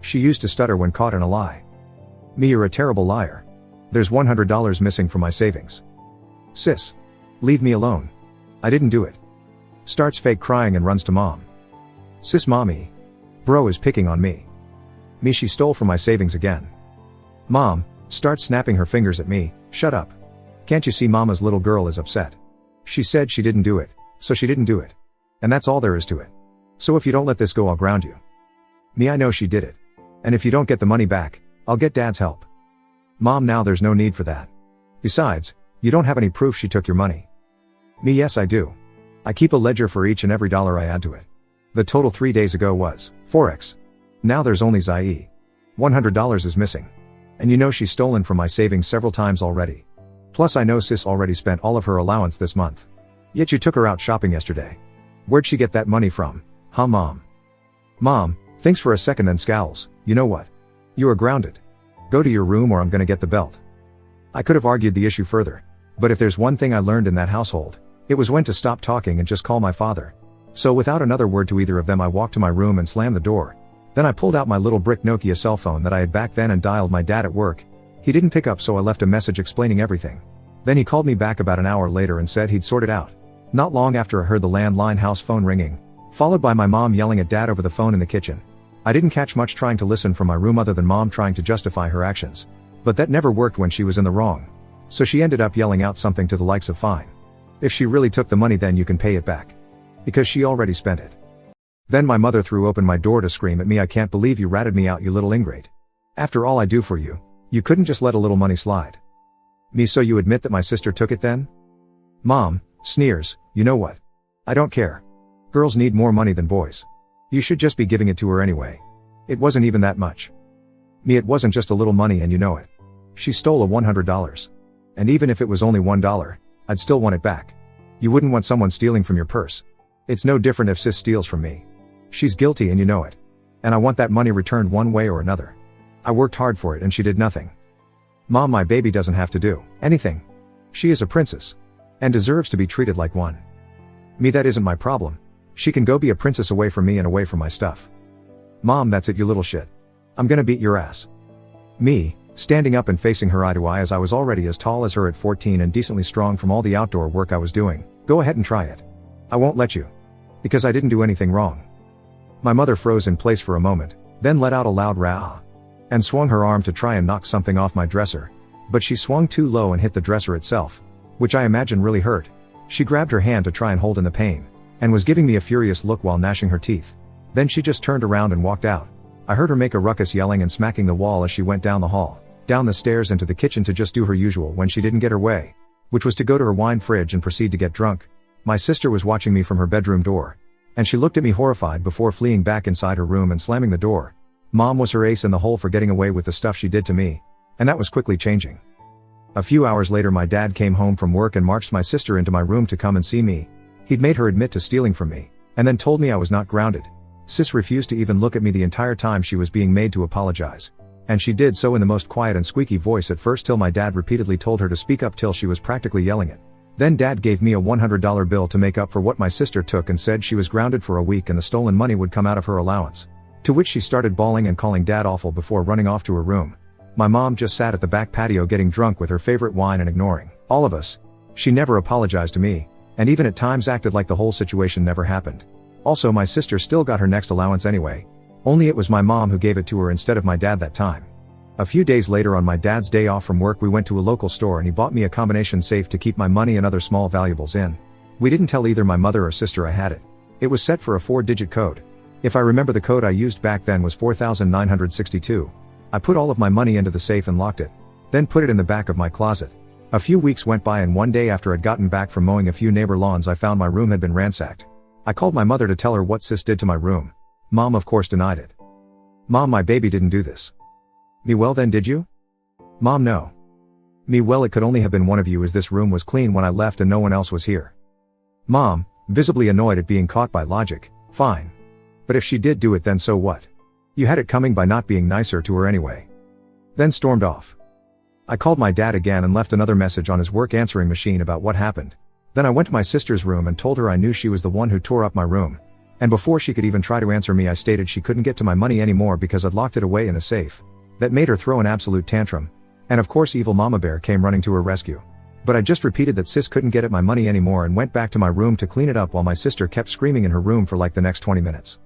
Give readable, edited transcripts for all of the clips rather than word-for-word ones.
She used to stutter when caught in a lie. Me, you're a terrible liar. There's $100 missing from my savings. Sis. Leave me alone. I didn't do it. Starts fake crying and runs to mom. Sis, mommy. Bro is picking on me. Me, she stole from my savings again. Mom. Starts snapping her fingers at me. Shut up. Can't you see mama's little girl is upset? She said she didn't do it, so she didn't do it. And that's all there is to it. So if you don't let this go, I'll ground you. Me, I know she did it. And if you don't get the money back, I'll get dad's help. Mom, now there's no need for that. Besides, you don't have any proof she took your money. Me, yes I do. I keep a ledger for each and every dollar I add to it. The total 3 days ago was Forex. Now there's only Zai. $100 is missing. And you know she's stolen from my savings several times already. Plus I know sis already spent all of her allowance this month. Yet you took her out shopping yesterday. Where'd she get that money from? Huh, mom? Mom thinks for a second then scowls. You know what? You are grounded. Go to your room or I'm gonna get the belt. I could have argued the issue further. But if there's one thing I learned in that household, it was when to stop talking and just call my father. So without another word to either of them, I walked to my room and slammed the door. Then I pulled out my little brick Nokia cell phone that I had back then and dialed my dad at work. He didn't pick up, so I left a message explaining everything. Then he called me back about an hour later and said he'd sort it out. Not long after, I heard the landline house phone ringing, followed by my mom yelling at dad over the phone in the kitchen. I didn't catch much trying to listen from my room other than mom trying to justify her actions. But that never worked when she was in the wrong. So she ended up yelling out something to the likes of, fine. If she really took the money, then you can pay it back. Because she already spent it. Then my mother threw open my door to scream at me, I can't believe you ratted me out, you little ingrate. After all I do for you, you couldn't just let a little money slide. Me, so you admit that my sister took it then? Mom sneers, you know what? I don't care. Girls need more money than boys. You should just be giving it to her anyway. It wasn't even that much. Me, it wasn't just a little money and you know it. She stole a $100. And even if it was only $1, I'd still want it back. You wouldn't want someone stealing from your purse. It's no different if sis steals from me. She's guilty and you know it. And I want that money returned one way or another. I worked hard for it and she did nothing. Mom, my baby doesn't have to do anything. She is a princess. And deserves to be treated like one. Me, that isn't my problem. She can go be a princess away from me and away from my stuff. Mom, that's it, you little shit. I'm gonna beat your ass. Me, standing up and facing her eye to eye, as I was already as tall as her at 14 and decently strong from all the outdoor work I was doing. Go ahead and try it. I won't let you. Because I didn't do anything wrong. My mother froze in place for a moment, then let out a loud rah. And swung her arm to try and knock something off my dresser. But she swung too low and hit the dresser itself. Which I imagine really hurt. She grabbed her hand to try and hold in the pain. And was giving me a furious look while gnashing her teeth. Then she just turned around and walked out. I heard her make a ruckus, yelling and smacking the wall as she went down the hall, down the stairs into the kitchen to just do her usual when she didn't get her way. Which was to go to her wine fridge and proceed to get drunk. My sister was watching me from her bedroom door. And she looked at me horrified before fleeing back inside her room and slamming the door. Mom was her ace in the hole for getting away with the stuff she did to me. And that was quickly changing. A few hours later, my dad came home from work and marched my sister into my room to come and see me. He'd made her admit to stealing from me, and then told me I was not grounded. Sis refused to even look at me the entire time she was being made to apologize. And she did so in the most quiet and squeaky voice at first, till my dad repeatedly told her to speak up till she was practically yelling it. Then dad gave me a $100 bill to make up for what my sister took and said she was grounded for a week and the stolen money would come out of her allowance. To which she started bawling and calling dad awful before running off to her room. My mom just sat at the back patio getting drunk with her favorite wine and ignoring all of us. She never apologized to me, and even at times acted like the whole situation never happened. Also, my sister still got her next allowance anyway. Only it was my mom who gave it to her instead of my dad that time. A few days later, on my dad's day off from work, we went to a local store and he bought me a combination safe to keep my money and other small valuables in. We didn't tell either my mother or sister I had it. It was set for a 4-digit code. If I remember, the code I used back then was 4962. I put all of my money into the safe and locked it. Then put it in the back of my closet. A few weeks went by and one day after I'd gotten back from mowing a few neighbor lawns, I found my room had been ransacked. I called my mother to tell her what sis did to my room. Mom of course denied it. Mom, my baby didn't do this. Me, well then did you? Mom, no. Me, well it could only have been one of you, as this room was clean when I left and no one else was here. Mom, visibly annoyed at being caught by logic, fine. But if she did do it, then so what? You had it coming by not being nicer to her anyway. Then stormed off. I called my dad again and left another message on his work answering machine about what happened. Then I went to my sister's room and told her I knew she was the one who tore up my room. And before she could even try to answer me, I stated she couldn't get to my money anymore because I'd locked it away in a safe. That made her throw an absolute tantrum. And of course evil Mama Bear came running to her rescue. But I just repeated that sis couldn't get at my money anymore and went back to my room to clean it up while my sister kept screaming in her room for like the next 20 minutes.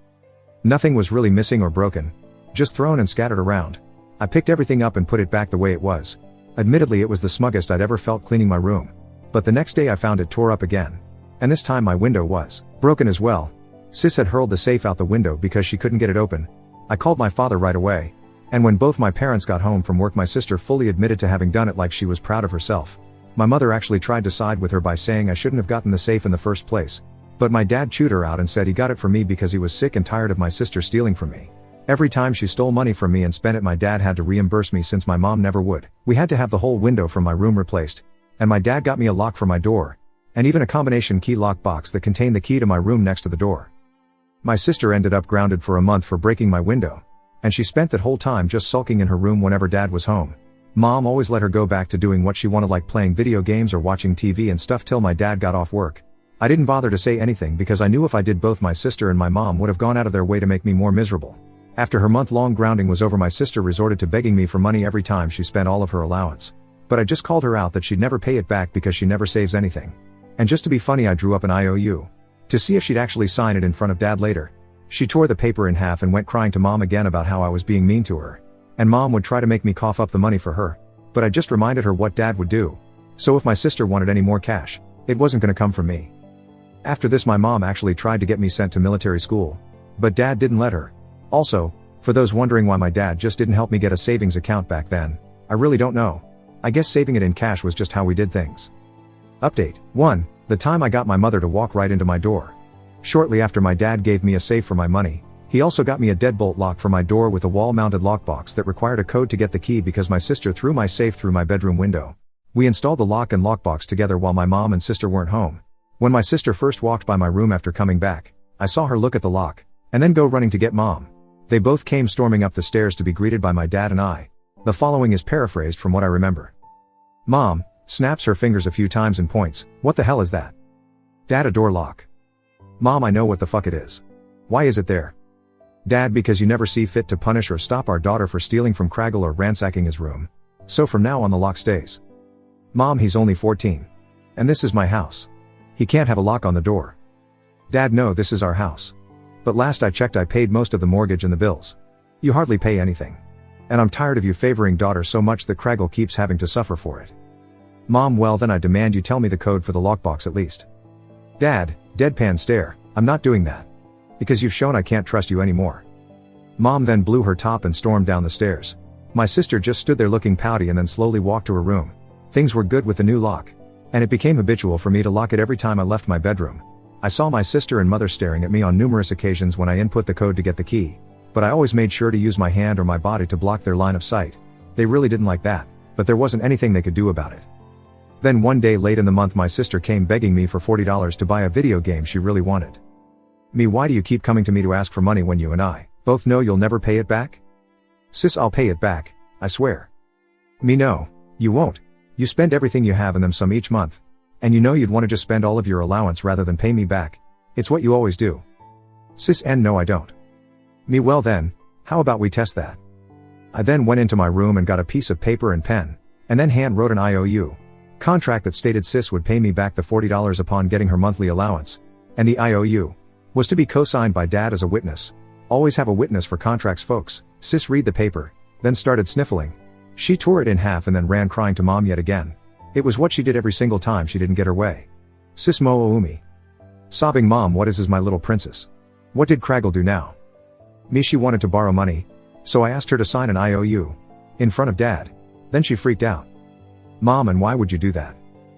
Nothing was really missing or broken. Just thrown and scattered around. I picked everything up and put it back the way it was. Admittedly, it was the smuggest I'd ever felt cleaning my room. But the next day I found it tore up again. And this time my window was broken as well. Sis had hurled the safe out the window because she couldn't get it open. I called my father right away. And when both my parents got home from work, my sister fully admitted to having done it like she was proud of herself. My mother actually tried to side with her by saying I shouldn't have gotten the safe in the first place. But my dad chewed her out and said he got it for me because he was sick and tired of my sister stealing from me. Every time she stole money from me and spent it, my dad had to reimburse me since my mom never would. We had to have the whole window from my room replaced. And my dad got me a lock for my door. And even a combination key lock box that contained the key to my room next to the door. My sister ended up grounded for a month for breaking my window. And she spent that whole time just sulking in her room whenever dad was home. Mom always let her go back to doing what she wanted, like playing video games or watching TV and stuff, till my dad got off work. I didn't bother to say anything because I knew if I did, both my sister and my mom would have gone out of their way to make me more miserable. After her month-long grounding was over, my sister resorted to begging me for money every time she spent all of her allowance. But I just called her out that she'd never pay it back because she never saves anything. And just to be funny, I drew up an IOU. To see if she'd actually sign it in front of dad later. She tore the paper in half and went crying to mom again about how I was being mean to her. And mom would try to make me cough up the money for her. But I just reminded her what dad would do. So if my sister wanted any more cash, it wasn't gonna come from me. After this, my mom actually tried to get me sent to military school. But dad didn't let her. Also, for those wondering why my dad just didn't help me get a savings account back then, I really don't know. I guess saving it in cash was just how we did things. Update 1. The time I got my mother to walk right into my door. Shortly after my dad gave me a safe for my money, he also got me a deadbolt lock for my door with a wall-mounted lockbox that required a code to get the key because my sister threw my safe through my bedroom window. We installed the lock and lockbox together while my mom and sister weren't home. When my sister first walked by my room after coming back, I saw her look at the lock, and then go running to get mom. They both came storming up the stairs to be greeted by my dad and I. The following is paraphrased from what I remember. Mom snaps her fingers a few times and points. What the hell is that? Dad, a door lock. Mom, I know what the fuck it is. Why is it there? Dad, because you never see fit to punish or stop our daughter for stealing from Craggle or ransacking his room. So from now on the lock stays. Mom, he's only 14. And this is my house. He can't have a lock on the door. Dad, no, this is our house. But last I checked I paid most of the mortgage and the bills. You hardly pay anything. And I'm tired of you favoring daughter so much that Craggle keeps having to suffer for it. Mom, well then I demand you tell me the code for the lockbox at least. Dad, deadpan stare, I'm not doing that. Because you've shown I can't trust you anymore. Mom then blew her top and stormed down the stairs. My sister just stood there looking pouty and then slowly walked to her room. Things were good with the new lock. And it became habitual for me to lock it every time I left my bedroom. I saw my sister and mother staring at me on numerous occasions when I input the code to get the key. But I always made sure to use my hand or my body to block their line of sight. They really didn't like that, but there wasn't anything they could do about it. Then one day late in the month, my sister came begging me for $40 to buy a video game she really wanted. Me, why do you keep coming to me to ask for money when you and I both know you'll never pay it back? Sis, I'll pay it back, I swear. Me, no, you won't. You spend everything you have and then some each month. And you know you'd want to just spend all of your allowance rather than pay me back. It's what you always do. Sis, and no I don't. Me, well then, how about we test that? I then went into my room and got a piece of paper and pen, and then hand wrote an IOU contract that stated sis would pay me back the $40 upon getting her monthly allowance. And the IOU was to be co-signed by dad as a witness. Always have a witness for contracts, folks. Sis read the paper, then started sniffling. She tore it in half and then ran crying to mom yet again. It was what she did every single time she didn't get her way. Sis mo umi. Sobbing, mom, what is my little princess? What did Craggle do now? Me, she wanted to borrow money. So I asked her to sign an IOU. In front of dad. Then she freaked out. Mom, and why would you do that?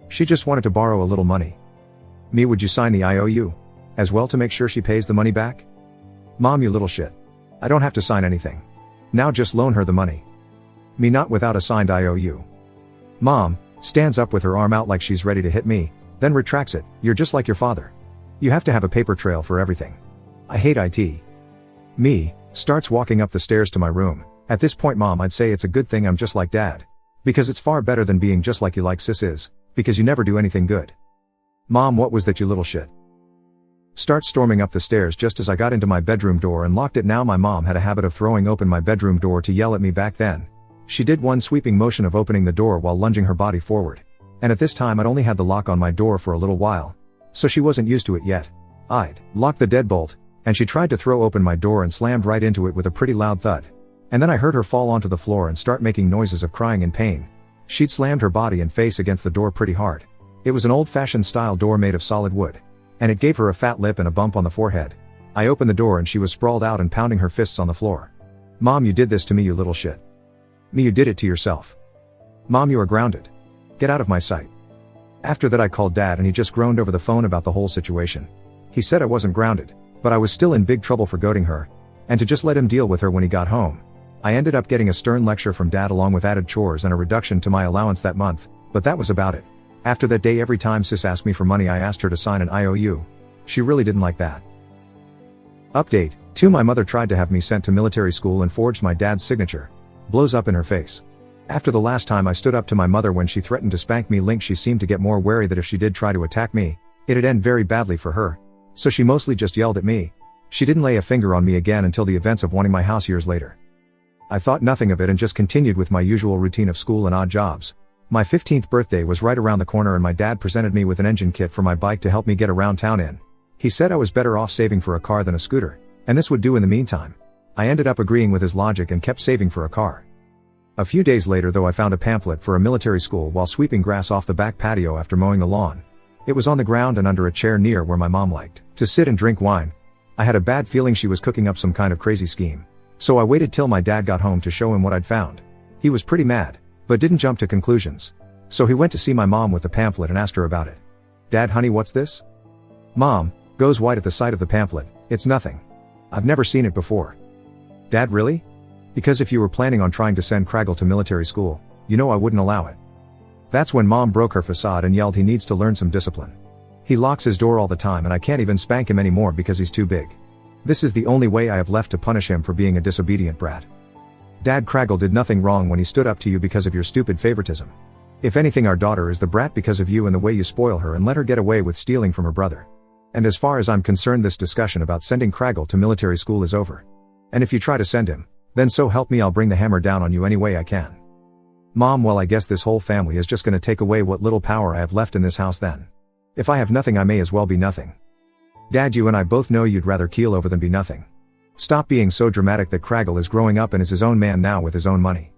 She just wanted to borrow a little money. Me, would you sign the IOU as well to make sure she pays the money back? Mom, you little shit. I don't have to sign anything. Now just loan her the money. Me, not without a signed IOU. Mom stands up with her arm out like she's ready to hit me, then retracts it. You're just like your father. You have to have a paper trail for everything. I hate IT. Me starts walking up the stairs to my room. At this point, mom, I'd say it's a good thing I'm just like dad. Because it's far better than being just like you like sis is, because you never do anything good. Mom, what was that, you little shit? Starts storming up the stairs just as I got into my bedroom door and locked it. Now my mom had a habit of throwing open my bedroom door to yell at me back then. She did one sweeping motion of opening the door while lunging her body forward. And at this time I'd only had the lock on my door for a little while. So she wasn't used to it yet. I'd locked the deadbolt, and she tried to throw open my door and slammed right into it with a pretty loud thud. And then I heard her fall onto the floor and start making noises of crying in pain. She'd slammed her body and face against the door pretty hard. It was an old-fashioned style door made of solid wood. And it gave her a fat lip and a bump on the forehead. I opened the door and she was sprawled out and pounding her fists on the floor. "Mom, you did this to me, you little shit. Me, you did it to yourself. Mom, you are grounded. Get out of my sight." After that I called Dad and he just groaned over the phone about the whole situation. He said I wasn't grounded, but I was still in big trouble for goading her, and to just let him deal with her when he got home. I ended up getting a stern lecture from Dad along with added chores and a reduction to my allowance that month, but that was about it. After that day, every time Sis asked me for money I asked her to sign an IOU. She really didn't like that. Update 2. My mother tried to have me sent to military school and forged my dad's signature. Blows up in her face. After the last time I stood up to my mother when she threatened to spank me, she seemed to get more wary that if she did try to attack me, it'd end very badly for her. So she mostly just yelled at me. She didn't lay a finger on me again until the events of wanting my house years later. I thought nothing of it and just continued with my usual routine of school and odd jobs. My 15th birthday was right around the corner and my dad presented me with an engine kit for my bike to help me get around town in. He said I was better off saving for a car than a scooter, and this would do in the meantime. I ended up agreeing with his logic and kept saving for a car. A few days later though, I found a pamphlet for a military school while sweeping grass off the back patio after mowing the lawn. It was on the ground and under a chair near where my mom liked to sit and drink wine. I had a bad feeling she was cooking up some kind of crazy scheme. So I waited till my dad got home to show him what I'd found. He was pretty mad, but didn't jump to conclusions. So he went to see my mom with the pamphlet and asked her about it. "Dad, honey, what's this?" Mom goes white at the sight of the pamphlet. "It's nothing. I've never seen it before." "Dad, really? Because if you were planning on trying to send Craggle to military school, you know I wouldn't allow it." That's when Mom broke her facade and yelled he needs to learn some discipline. He locks his door all the time and I can't even spank him anymore because he's too big. This is the only way I have left to punish him for being a disobedient brat. Dad, Craggle did nothing wrong when he stood up to you because of your stupid favoritism. If anything, our daughter is the brat because of you and the way you spoil her and let her get away with stealing from her brother. And as far as I'm concerned, this discussion about sending Craggle to military school is over. And if you try to send him, then so help me I'll bring the hammer down on you any way I can. Mom, well, I guess this whole family is just gonna take away what little power I have left in this house then. If I have nothing, I may as well be nothing. Dad, you and I both know you'd rather keel over than be nothing. Stop being so dramatic. That Craggle is growing up and is his own man now with his own money.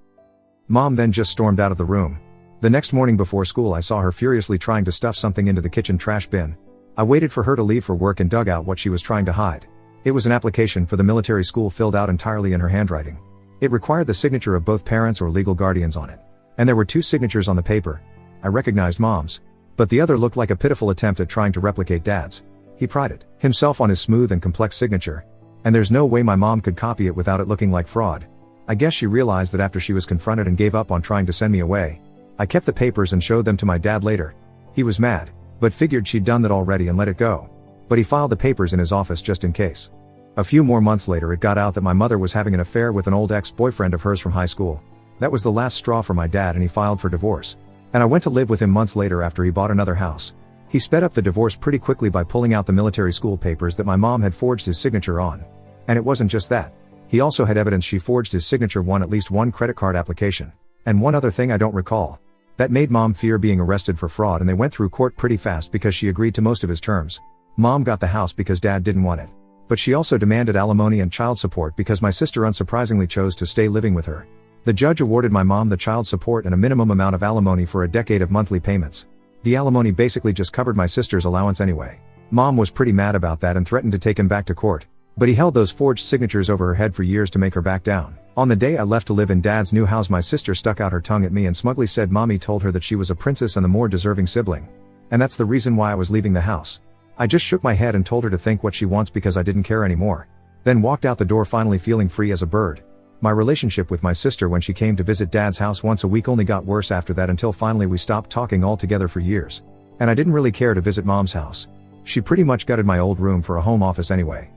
Mom then just stormed out of the room. The next morning before school I saw her furiously trying to stuff something into the kitchen trash bin. I waited for her to leave for work and dug out what she was trying to hide. It was an application for the military school filled out entirely in her handwriting. It required the signature of both parents or legal guardians on it. And there were 2 signatures on the paper. I recognized Mom's, but the other looked like a pitiful attempt at trying to replicate Dad's. He prided himself on his smooth and complex signature, and there's no way my mom could copy it without it looking like fraud. I guess she realized that after she was confronted and gave up on trying to send me away. I kept the papers and showed them to my dad later. He was mad, but figured she'd done that already and let it go. But he filed the papers in his office just in case. A few more months later it got out that my mother was having an affair with an old ex-boyfriend of hers from high school. That was the last straw for my dad and he filed for divorce. And I went to live with him months later after he bought another house. He sped up the divorce pretty quickly by pulling out the military school papers that my mom had forged his signature on. And it wasn't just that. He also had evidence she forged his signature on at least 1 credit card application. And one other thing I don't recall. That made Mom fear being arrested for fraud and they went through court pretty fast because she agreed to most of his terms. Mom got the house because Dad didn't want it. But she also demanded alimony and child support because my sister unsurprisingly chose to stay living with her. The judge awarded my mom the child support and a minimum amount of alimony for a decade of monthly payments. The alimony basically just covered my sister's allowance anyway. Mom was pretty mad about that and threatened to take him back to court. But he held those forged signatures over her head for years to make her back down. On the day I left to live in Dad's new house, my sister stuck out her tongue at me and smugly said Mommy told her that she was a princess and the more deserving sibling. And that's the reason why I was leaving the house. I just shook my head and told her to think what she wants because I didn't care anymore. Then walked out the door finally feeling free as a bird. My relationship with my sister when she came to visit Dad's house once a week only got worse after that until finally we stopped talking altogether for years. And I didn't really care to visit Mom's house. She pretty much gutted my old room for a home office anyway.